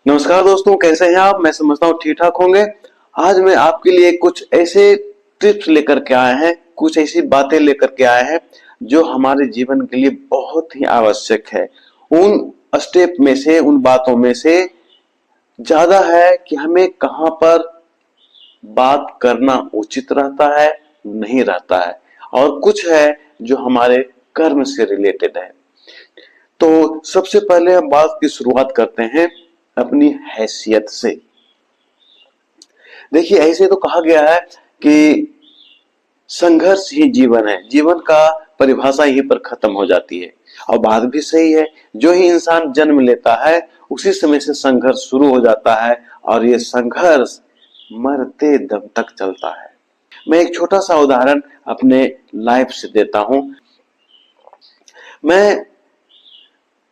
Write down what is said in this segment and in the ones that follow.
नमस्कार दोस्तों, कैसे हैं आप? मैं समझता हूँ ठीक ठाक होंगे। आज मैं आपके लिए कुछ ऐसे टिप्स लेकर के आए हैं, कुछ ऐसी बातें लेकर के आए हैं जो हमारे जीवन के लिए बहुत ही आवश्यक है। उन स्टेप में से, उन बातों में से ज्यादा है कि हमें कहाँ पर बात करना उचित रहता है, नहीं रहता है, और कुछ है जो हमारे कर्म से रिलेटेड है। तो सबसे पहले हम बात की शुरुआत करते हैं अपनी हैसियत से। देखिए, ऐसे तो कहा गया है कि संघर्ष ही जीवन है, जीवन का परिभाषा यहीं पर खत्म हो जाती है। और बात भी सही है, जो ही इंसान जन्म लेता है उसी समय से संघर्ष शुरू हो जाता है, और ये संघर्ष मरते दम तक चलता है। मैं एक छोटा सा उदाहरण अपने लाइफ से देता हूं। मैं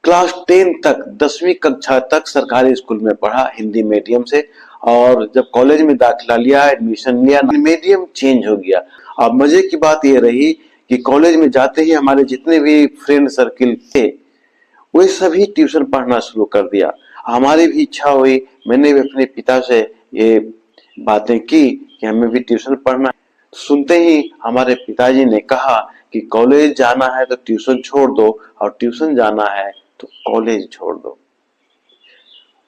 क्लास 10 तक, 10वीं कक्षा तक सरकारी स्कूल में पढ़ा, हिंदी मीडियम से। और जब कॉलेज में दाखिला लिया, एडमिशन लिया, मीडियम चेंज हो गया। अब मजे की बात यह रही कि कॉलेज में जाते ही हमारे जितने भी फ्रेंड सर्किल थे वे सभी ट्यूशन पढ़ना शुरू कर दिया। हमारी भी इच्छा हुई, मैंने भी अपने पिता से ये बातें की कि हमें भी ट्यूशन पढ़ना है। सुनते ही हमारे पिताजी ने कहा कि कॉलेज जाना है तो ट्यूशन छोड़ दो, और ट्यूशन जाना है तो कॉलेज छोड़ दो।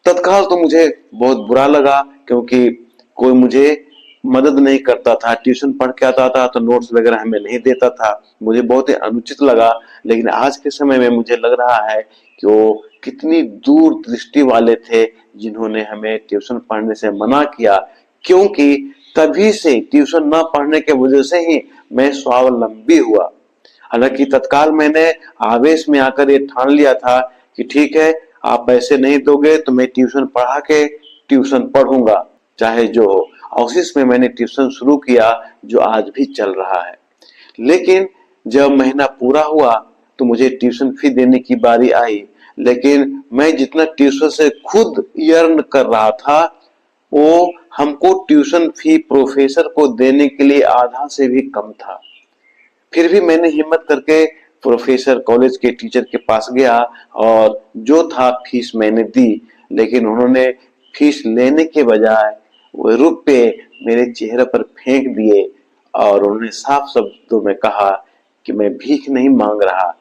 तत्काल तो मुझे बहुत बुरा लगा, क्योंकि कोई मुझे मदद नहीं करता था। ट्यूशन पढ़ के आता था तो नोट्स वगैरह हमें नहीं देता था। मुझे बहुत ही अनुचित लगा। लेकिन आज के समय में मुझे लग रहा है कि वो कितनी दूर दृष्टि वाले थे जिन्होंने हमें ट्यूशन पढ़ने से मना किया, क्योंकि तभी से ट्यूशन न पढ़ने के वजह से ही मैं स्वावलंबी हुआ। हालांकि तत्काल मैंने आवेश में आकर ये ठान लिया था कि ठीक है, आप पैसे नहीं दोगे तो मैं ट्यूशन पढ़ा के ट्यूशन पढ़ूंगा, चाहे जो हो। और उसी में मैंने ट्यूशन शुरू किया, जो आज भी चल रहा है। लेकिन जब महीना पूरा हुआ तो मुझे ट्यूशन फी देने की बारी आई। लेकिन मैं जितना ट्यूशन से खुद अर्न कर रहा था, वो हमको ट्यूशन फी प्रोफेसर को देने के लिए आधा से भी कम था। फिर भी मैंने हिम्मत करके प्रोफेसर, कॉलेज के टीचर के पास गया, और जो था फीस मैंने दी। लेकिन उन्होंने फीस लेने के बजाय वो रुपए मेरे चेहरे पर फेंक दिए, और उन्होंने साफ शब्दों में कहा कि मैं भीख नहीं मांग रहा,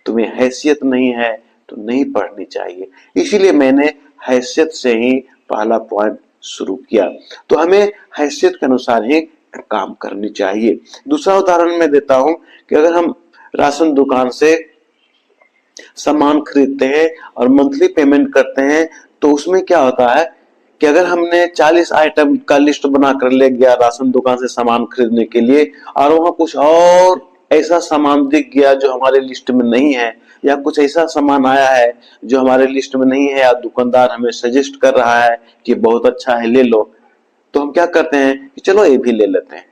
तुम्हें हैसियत नहीं है तो नहीं पढ़नी चाहिए। इसीलिए मैंने हैसियत से ही पहला पॉइंट शुरू किया। तो हमें हैसियत के अनुसार ही काम करनी चाहिए। दूसरा उदाहरण मैं देता हूं कि अगर हम राशन दुकान से सामान खरीदते हैं और मंथली पेमेंट करते हैं, तो उसमें क्या होता है कि अगर हमने 40 आइटम का लिस्ट बनाकर ले गया राशन दुकान से सामान खरीदने के लिए, और वहां कुछ और ऐसा सामान दिख गया जो हमारे लिस्ट में नहीं है, या कुछ ऐसा सामान आया है जो हमारे लिस्ट में नहीं है, या दुकानदार हमें सजेस्ट कर रहा है कि बहुत अच्छा है, ले लो, तो हम क्या करते हैं कि चलो ये भी ले लेते हैं।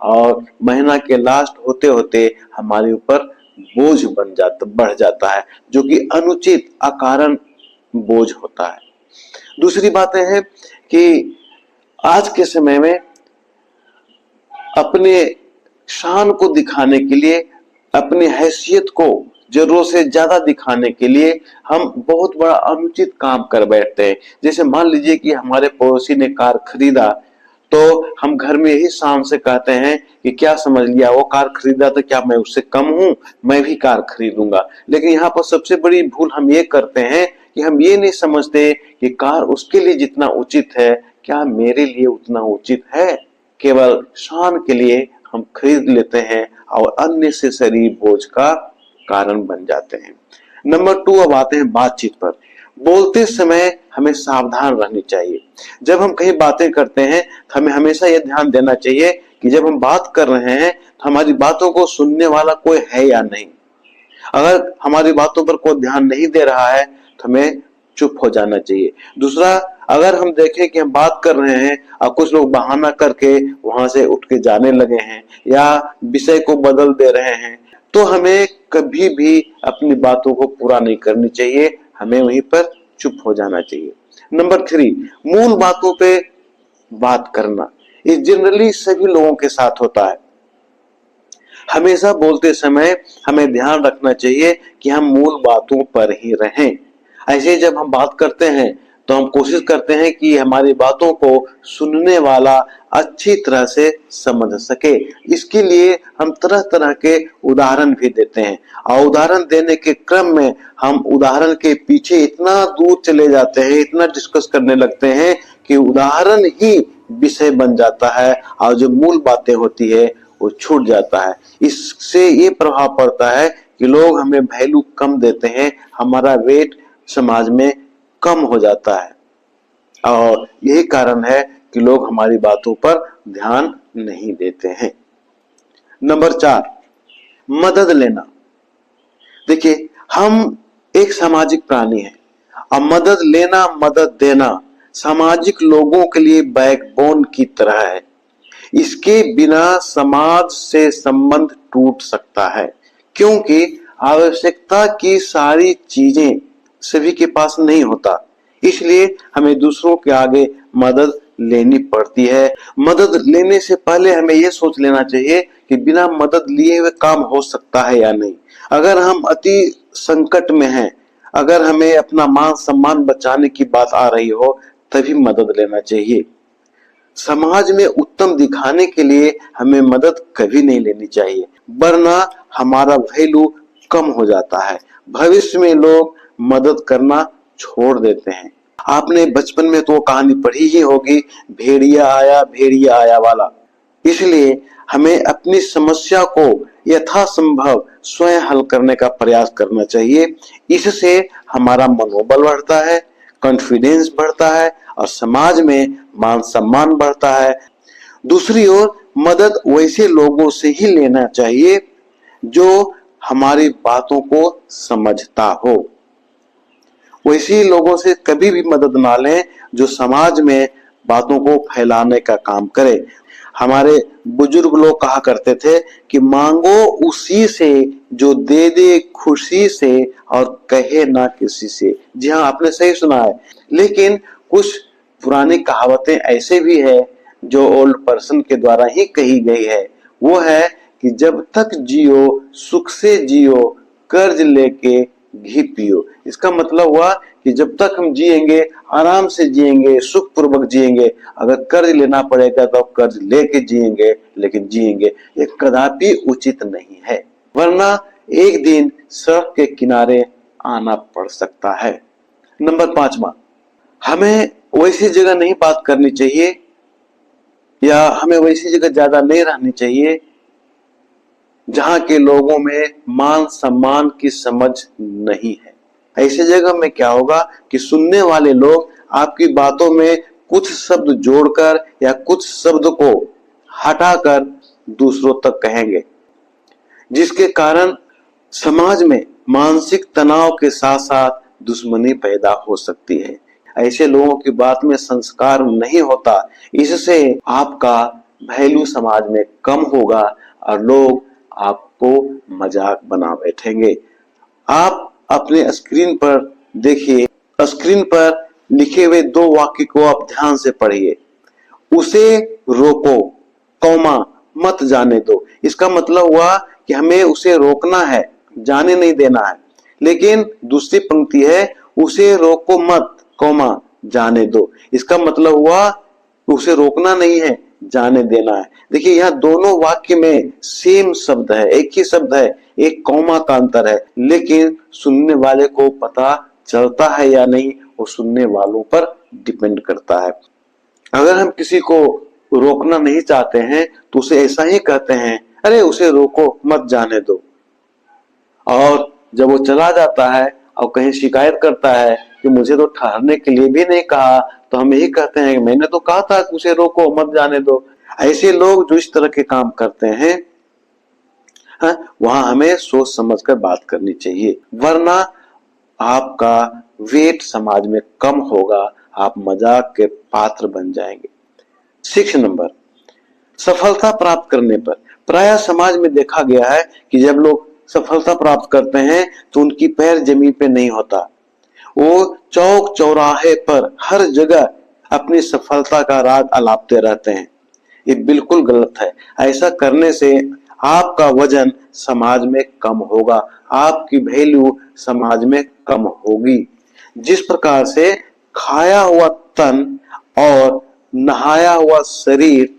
और महीना के लास्ट होते होते हमारे ऊपर बोझ बढ़ जाता है, जो कि अनुचित, अकारण बोझ होता है। दूसरी बातें हैं कि आज के समय में अपने शान को दिखाने के लिए, अपनी हैसियत को जरूरत से ज्यादा दिखाने के लिए हम बहुत बड़ा अनुचित काम कर बैठते हैं। जैसे मान लीजिए कि हमारे पड़ोसी ने कार खरीदा, तो हम घर में यही शान से कहते हैं कि क्या समझ लिया, वो कार खरीदा तो क्या मैं उससे कम हूं, मैं भी कार खरीदूंगा। लेकिन यहाँ पर सबसे बड़ी भूल हम ये करते हैं कि हम ये नहीं समझते कि कार उसके लिए जितना उचित है, क्या मेरे लिए उतना उचित है। केवल शान के लिए हम खरीद लेते हैं और अननेसेसरी बोझ का कारण बन जाते हैं। नंबर 2, अब आते हैं बातचीत पर। बोलते समय हमें सावधान रहनी चाहिए। जब हम कहीं बातें करते हैं तो हमें हमेशा यह ध्यान देना चाहिए कि जब हम बात कर रहे हैं तो हमारी बातों को सुनने वाला कोई है या नहीं। अगर हमारी बातों पर कोई ध्यान नहीं दे रहा है तो हमें चुप हो जाना चाहिए। दूसरा, अगर हम देखें कि हम बात कर रहे हैं और कुछ लोग बहाना करके वहां से उठ के जाने लगे हैं, या विषय को बदल दे रहे हैं, तो हमें कभी भी अपनी बातों को पूरा नहीं करनी चाहिए, हमें वहीं पर चुप हो जाना चाहिए। नंबर 3, मूल बातों पे बात करना। ये जनरली सभी लोगों के साथ होता है। हमेशा बोलते समय हमें ध्यान रखना चाहिए कि हम मूल बातों पर ही रहें। ऐसे जब हम बात करते हैं तो हम कोशिश करते हैं कि हमारी बातों को सुनने वाला अच्छी तरह से समझ सके। इसके लिए हम तरह तरह के उदाहरण भी देते हैं, और उदाहरण देने के क्रम में हम उदाहरण के पीछे इतना दूर चले जाते हैं, इतना डिस्कस करने लगते हैं कि उदाहरण ही विषय बन जाता है और जो मूल बातें होती है वो छूट जाता है। इससे ये प्रभाव पड़ता है कि लोग हमें वैल्यू कम देते हैं, हमारा वेट समाज में कम हो जाता है, और यही कारण है कि लोग हमारी बातों पर ध्यान नहीं देते हैं। नंबर 4, मदद लेना। देखिए, हम एक सामाजिक प्राणी हैं, और मदद लेना, मदद देना सामाजिक लोगों के लिए बैकबोन की तरह है। इसके बिना समाज से संबंध टूट सकता है, क्योंकि आवश्यकता की सारी चीजें सभी के पास नहीं होता, इसलिए हमें दूसरों के आगे मदद लेनी पड़ती है। मदद लेने से पहले हमें यह सोच लेना चाहिए कि बिना मदद लिए हुए काम हो सकता है या नहीं। अगर हम अति संकट में हैं, अगर हमें अपना मान सम्मान बचाने की बात आ रही हो, तभी मदद लेना चाहिए। समाज में उत्तम दिखाने के लिए हमें मदद कभी नहीं लेनी चाहिए, वरना हमारा वैल्यू कम हो जाता है। भविष्य में लोग मदद करना छोड़ देते हैं। आपने बचपन में तो कहानी पढ़ी ही होगी, भेड़िया आया वाला। इसलिए हमें अपनी समस्या को यथासंभव स्वयं हल करने का प्रयास करना चाहिए। इससे हमारा मनोबल बढ़ता है, कॉन्फिडेंस बढ़ता है, और समाज में मान सम्मान बढ़ता है। दूसरी ओर मदद वैसे लोगों से ही लेना चाहिए जो हमारी बातों को समझता हो। वैसे लोगों से कभी भी मदद ना लें जो समाज में बातों को फैलाने का काम करे। हमारे बुजुर्ग लोग कहा करते थे कि मांगो उसी से जो दे दे खुशी से और कहे ना किसी से। जी हाँ, आपने सही सुना है। लेकिन कुछ पुरानी कहावतें ऐसे भी है जो ओल्ड पर्सन के द्वारा ही कही गई है। वो है कि जब तक जियो सुख से जियो, कर्ज लेके घी पियो। इसका मतलब हुआ कि जब तक हम जिएंगे, आराम से जिएंगे, सुख पूर्वक जिएंगे। अगर कर्ज लेना पड़ेगा तो कर्ज लेके जिएंगे, लेकिन जिएंगे। ये कदापि उचित नहीं है, वरना एक दिन सड़क के किनारे आना पड़ सकता है। नंबर 5, हमें वैसी जगह नहीं बात करनी चाहिए, या हमें वैसी जगह ज्यादा नहीं रहनी चाहिए जहां के लोगों में मान सम्मान की समझ नहीं है। ऐसी जगह में क्या होगा कि सुनने वाले लोग आपकी बातों में कुछ शब्द जोड़कर या कुछ शब्द को हटाकर दूसरों तक कहेंगे, जिसके कारण समाज में मानसिक तनाव के साथ साथ दुश्मनी पैदा हो सकती है। ऐसे लोगों की बात में संस्कार नहीं होता, इससे आपका वैल्यू समाज में कम होगा और लोग आपको मजाक बना बैठेंगे। आप अपने स्क्रीन पर देखिए, स्क्रीन पर लिखे हुए 2 वाक्य को आप ध्यान से पढ़िए। उसे रोको, कौमा, मत जाने दो। इसका मतलब हुआ कि हमें उसे रोकना है, जाने नहीं देना है। लेकिन दूसरी पंक्ति है, उसे रोको मत, कौमा, जाने दो। इसका मतलब हुआ उसे रोकना नहीं है, जाने देना है। देखिए, यहाँ दोनों वाक्य में सेम शब्द है, एक ही शब्द है, एक कौमा का अंतर है, लेकिन सुनने वाले को पता चलता है या नहीं, वो सुनने वालों पर डिपेंड करता है। अगर हम किसी को रोकना नहीं चाहते हैं तो उसे ऐसा ही कहते हैं, अरे उसे रोको मत, जाने दो। और जब वो चला जाता है और कहीं शिकायत करता है कि मुझे तो ठहरने के लिए भी नहीं कहा, तो हम यही कहते हैं कि मैंने तो कहा था कि उसे रोको मत, जाने दो। ऐसे लोग जो इस तरह के काम करते हैं, वहां हमें सोच समझकर बात करनी चाहिए, वरना आपका वेट समाज में कम होगा, आप मजाक के पात्र बन जाएंगे। 6 नंबर, सफलता प्राप्त करने पर प्रायः समाज में देखा गया है कि जब लोग सफलता प्राप्त करते हैं तो उनकी पैर जमीन पे नहीं होता। वो चौक चौराहे पर हर जगह अपनी सफलता का राग अलापते रहते हैं। ये बिल्कुल गलत है। ऐसा करने से आपका वजन समाज में कम होगा, आपकी वैल्यू समाज में कम होगी। जिस प्रकार से खाया हुआ तन और नहाया हुआ शरीर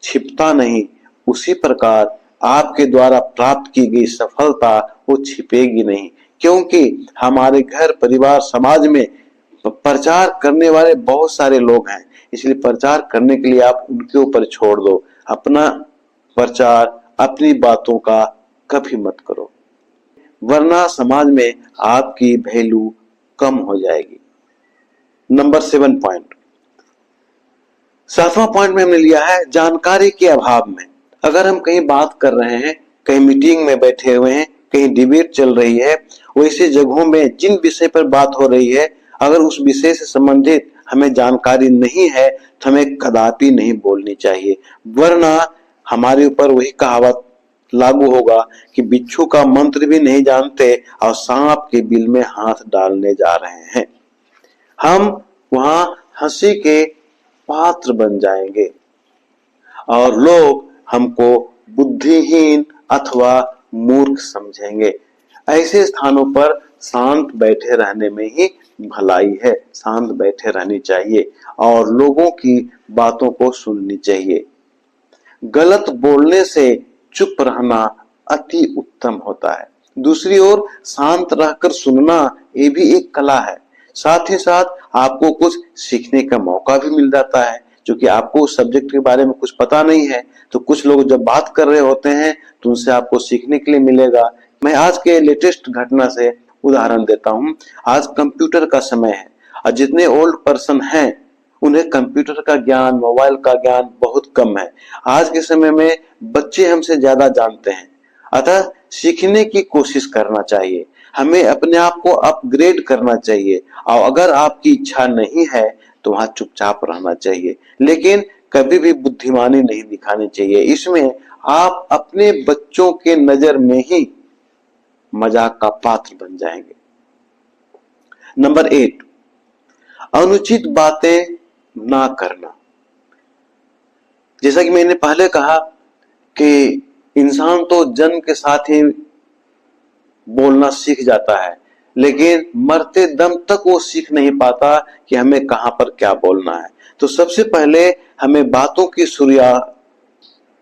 छिपता नहीं, उसी प्रकार आपके द्वारा प्राप्त की गई सफलता वो छिपेगी नहीं, क्योंकि हमारे घर परिवार समाज में प्रचार करने वाले बहुत सारे लोग हैं। इसलिए प्रचार करने के लिए आप उनके ऊपर छोड़ दो, अपना प्रचार अपनी बातों का कभी मत करो, वरना समाज में आपकी वैल्यू कम हो जाएगी। नंबर 7 पॉइंट, 7वां पॉइंट में हमने लिया है जानकारी के अभाव में। अगर हम कहीं बात कर रहे हैं, कहीं मीटिंग में बैठे हुए हैं, कहीं डिबेट चल रही है, वैसे जगहों में जिन विषय पर बात हो रही है, अगर उस विषय से संबंधित हमें जानकारी नहीं है तो हमें कदापि नहीं बोलनी चाहिए, वरना हमारे ऊपर वही कहावत लागू होगा कि बिच्छू का मंत्र भी नहीं जानते और सांप के बिल में हाथ डालने जा रहे हैं। हम वहां हंसी के पात्र बन जाएंगे और लोग हमको बुद्धिहीन अथवा मूर्ख समझेंगे। ऐसे स्थानों पर शांत बैठे रहने में ही भलाई है, शांत बैठे रहनी चाहिए और लोगों की बातों को सुननी चाहिए। गलत बोलने से चुप रहना अति उत्तम होता है। दूसरी ओर शांत रहकर सुनना ये भी एक कला है। साथ ही साथ आपको कुछ सीखने का मौका भी मिल जाता है, क्योंकि आपको उस सब्जेक्ट के बारे में कुछ पता नहीं है, तो कुछ लोग जब बात कर रहे होते हैं तो उनसे आपको सीखने के लिए मिलेगा। मैं आज के लेटेस्ट घटना से उदाहरण देता हूं। आज कंप्यूटर का समय है और जितने ओल्ड पर्सन हैं उन्हें कंप्यूटर का ज्ञान, मोबाइल का ज्ञान बहुत कम है। आज के समय में बच्चे हमसे ज्यादा जानते हैं, अतः सीखने की कोशिश करना चाहिए, हमें अपने आप को अपग्रेड करना चाहिए और अगर आपकी इच्छा नहीं है तो वहां चुपचाप रहना चाहिए, लेकिन कभी भी बुद्धिमानी नहीं दिखानी चाहिए। इसमें आप अपने बच्चों के नजर में ही मजाक का पात्र बन जाएंगे। नंबर 8, अनुचित बातें ना करना। जैसा कि मैंने पहले कहा कि इंसान तो जन्म के साथ ही बोलना सीख जाता है, लेकिन मरते दम तक वो सीख नहीं पाता कि हमें कहां पर क्या बोलना है। तो सबसे पहले हमें बातों की शुरुआत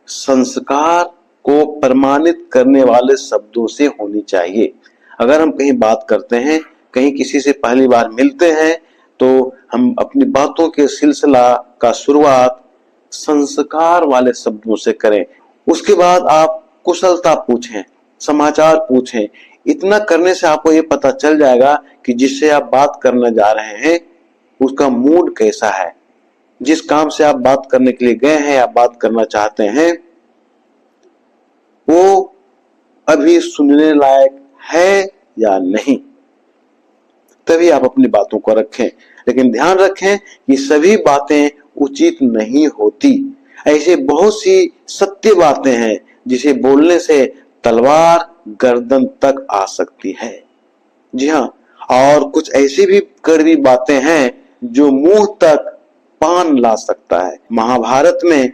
संस्कार को प्रमाणित करने वाले शब्दों से होनी चाहिए। अगर हम कहीं बात करते हैं, कहीं किसी से पहली बार मिलते हैं, तो हम अपनी बातों के सिलसिला का शुरुआत संस्कार वाले शब्दों से करें। उसके बाद आप कुशलता पूछें, समाचार पूछें। इतना करने से आपको ये पता चल जाएगा कि जिससे आप बात करने जा रहे हैं उसका मूड कैसा है, जिस काम से आप बात करने के लिए गए हैं या बात करना चाहते हैं वो अभी सुनने लायक है या नहीं, तभी आप अपनी बातों को रखें। लेकिन ध्यान रखें कि सभी बातें उचित नहीं होती। ऐसे बहुत सी सत्य बातें हैं जिसे बोलने से तलवार गर्दन तक आ सकती है। जी हाँ, और कुछ ऐसी भी कड़वी बातें हैं जो मुंह तक पान ला सकता है। महाभारत में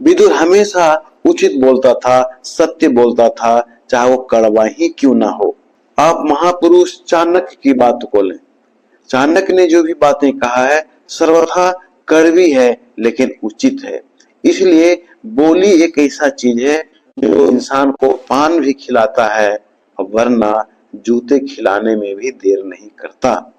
विदुर हमेशा उचित बोलता था, सत्य बोलता था, चाहे वो कड़वा ही क्यों ना हो। आप महापुरुष चाणक्य की बात को लें, चाणक्य ने जो भी बातें कहा है सर्वथा कड़वी है लेकिन उचित है। इसलिए बोली एक ऐसा चीज है जो इंसान को पान भी खिलाता है वरना जूते खिलाने में भी देर नहीं करता।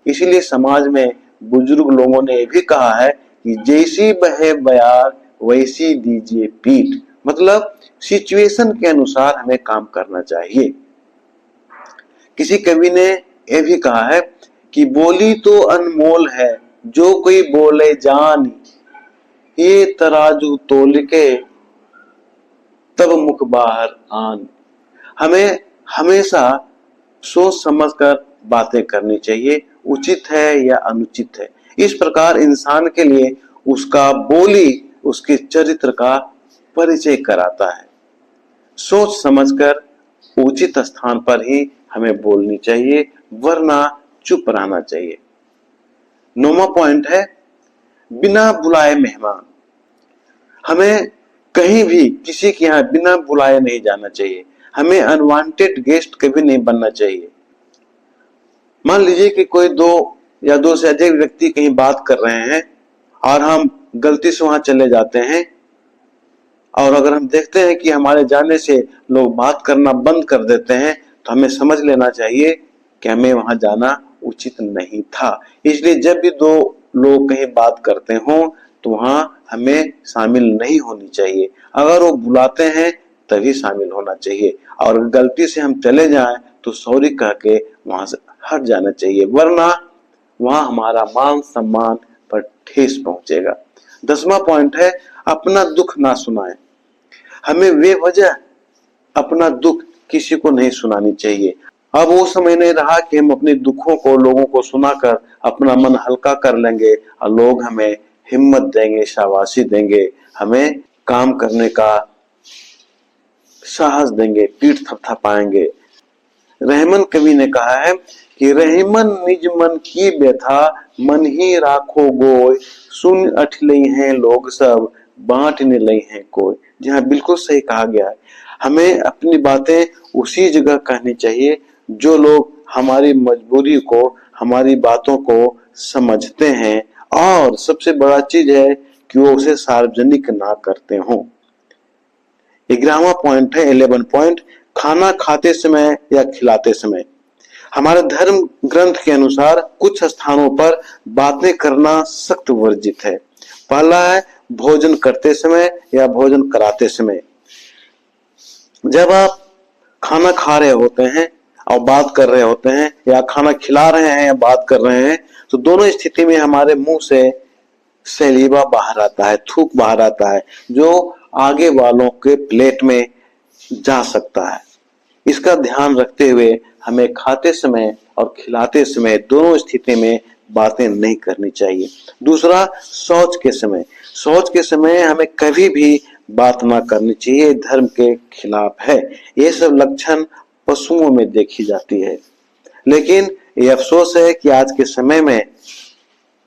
इसलिए समाज में बुजुर्ग लोगों ने भी कहा है कि जैसी बहे बयार वैसी दीजिए पीठ, मतलब सिचुएशन के अनुसार हमें काम करना चाहिए। किसी कवि ने यह भी कहा है कि बोली तो अनमोल है जो कोई बोले जान, ये तराजू तोल के तब मुख बाहर आन। हमें हमेशा सोच समझकर बातें करनी चाहिए, उचित है या अनुचित है। इस प्रकार इंसान के लिए उसका बोली उसके चरित्र का परिचय कराता है। सोच समझकर उचित स्थान पर ही हमें बोलनी चाहिए, वरना चुप रहना चाहिए। 9वां पॉइंट है बिना बुलाए मेहमान। हमें कहीं भी किसी के यहाँ बिना बुलाए नहीं जाना चाहिए। हमें अनवांटेड गेस्ट कभी नहीं बनना चाहिए। मान लीजिए कि कोई दो या दो से अधिक व्यक्ति कहीं बात कर रहे हैं और हम गलती से वहां चले जाते हैं, और अगर हम देखते हैं कि हमारे जाने से लोग बात करना बंद कर देते हैं, तो हमें समझ लेना चाहिए कि हमें वहां जाना उचित नहीं था। इसलिए जब भी दो लोग कहीं बात करते हों तो वहां हमें शामिल नहीं होनी चाहिए। अगर वो बुलाते हैं तभी शामिल होना चाहिए, और गलती से हम चले जाएं तो सॉरी कह के वहां से हट जाना चाहिए, वरना वहां हमारा मान सम्मान पर ठेस पहुंचेगा। 10वां पॉइंट है, अपना दुख ना सुनाएं। हमें बेवजह अपना दुख किसी को नहीं सुनानी चाहिए। अब वो समय नहीं रहा कि हम अपने दुखों को लोगों को सुनाकर अपना मन हल्का कर लेंगे और लोग हमें हिम्मत देंगे, शाबाशी देंगे, हमें काम करने का साहस देंगे, पीठ थपथपाएंगे। रहमान कवि ने कहा है कि रहीमन निज मन की व्यथा, मन ही राखो गोय, सुन अठलई हैं लोग सब, बांट निलई हैं कोई। जी हाँ, बिल्कुल सही कहा गया है। हमें अपनी बातें उसी जगह कहनी चाहिए जो लोग हमारी मजबूरी को, हमारी बातों को समझते हैं, और सबसे बड़ा चीज है कि वो उसे सार्वजनिक ना करते हों। 11वां पॉइंट है, 11 पॉइंट, खाना खाते समय या खिलाते समय। हमारे धर्म ग्रंथ के अनुसार कुछ स्थानों पर बातें करना सख्त वर्जित है। पहला है भोजन करते समय या भोजन कराते समय। जब आप खाना खा रहे होते हैं और बात कर रहे होते हैं, या खाना खिला रहे हैं या बात कर रहे हैं, तो दोनों स्थिति में हमारे मुंह से सलीवा बाहर आता है, थूक बाहर आता है, जो आगे वालों के प्लेट में जा सकता है। इसका ध्यान रखते हुए हमें खाते समय और खिलाते समय दोनों स्थिति में बातें नहीं करनी चाहिए। दूसरा, शौच के समय। शौच के समय हमें कभी भी बात ना करनी चाहिए, धर्म के खिलाफ है। ये सब लक्षण पशुओं में देखी जाती है, लेकिन ये अफसोस है कि आज के समय में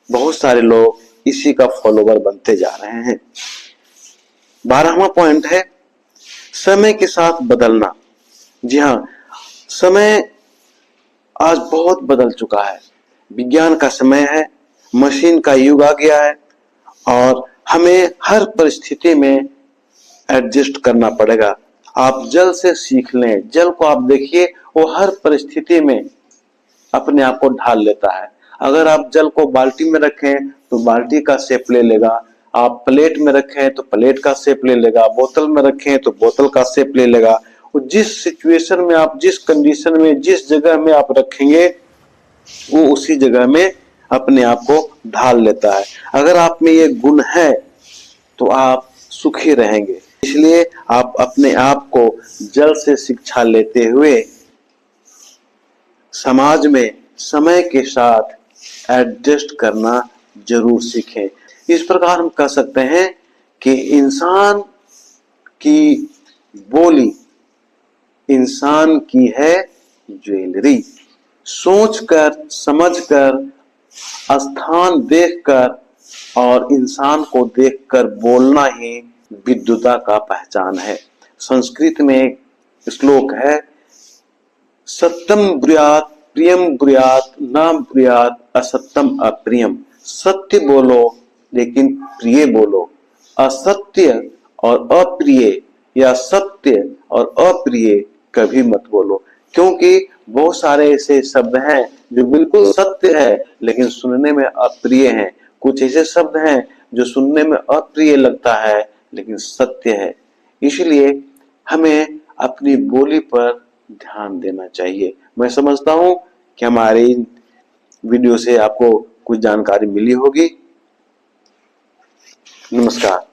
बहुत सारे लोग इसी का फॉलोवर बनते जा रहे हैं। 12वां पॉइंट है, समय के साथ बदलना। जी हाँ, समय आज बहुत बदल चुका है। विज्ञान का समय है, मशीन का युग आ गया है, और हमें हर परिस्थिति में एडजस्ट करना पड़ेगा। आप जल से सीख लें, जल को आप देखिए, वो हर परिस्थिति में अपने आप को ढाल लेता है। अगर आप जल को बाल्टी में रखें तो बाल्टी का शेप ले लेगा, आप प्लेट में रखें तो प्लेट का शेप ले लेगा, बोतल में रखें तो बोतल का शेप ले लेगा। जिस सिचुएशन में आप, जिस कंडीशन में, जिस जगह में आप रखेंगे, वो उसी जगह में अपने आप को ढाल लेता है। अगर आप में ये गुण है तो आप सुखी रहेंगे। इसलिए आप अपने आप को जल से शिक्षा लेते हुए समाज में समय के साथ एडजस्ट करना जरूर सीखें। इस प्रकार हम कह सकते हैं कि इंसान की बोली इंसान की है ज्वेलरी। सोचकर, समझकर, स्थान देखकर और इंसान को देखकर बोलना ही विद्वता का पहचान है। संस्कृत में एक श्लोक है, सत्यम ब्रूयात प्रियम ब्रूयात न ब्रूयात असत्यम अप्रियम। सत्य बोलो लेकिन प्रिय बोलो, असत्य और अप्रिय या सत्य और अप्रिय कभी मत बोलो। क्योंकि बहुत सारे ऐसे शब्द हैं जो बिल्कुल सत्य है लेकिन सुनने में अप्रिय हैं। कुछ ऐसे शब्द हैं जो सुनने में अप्रिय लगता है लेकिन सत्य है। इसलिए हमें अपनी बोली पर ध्यान देना चाहिए। मैं समझता हूं कि हमारी वीडियो से आपको कुछ जानकारी मिली होगी। नमस्कार।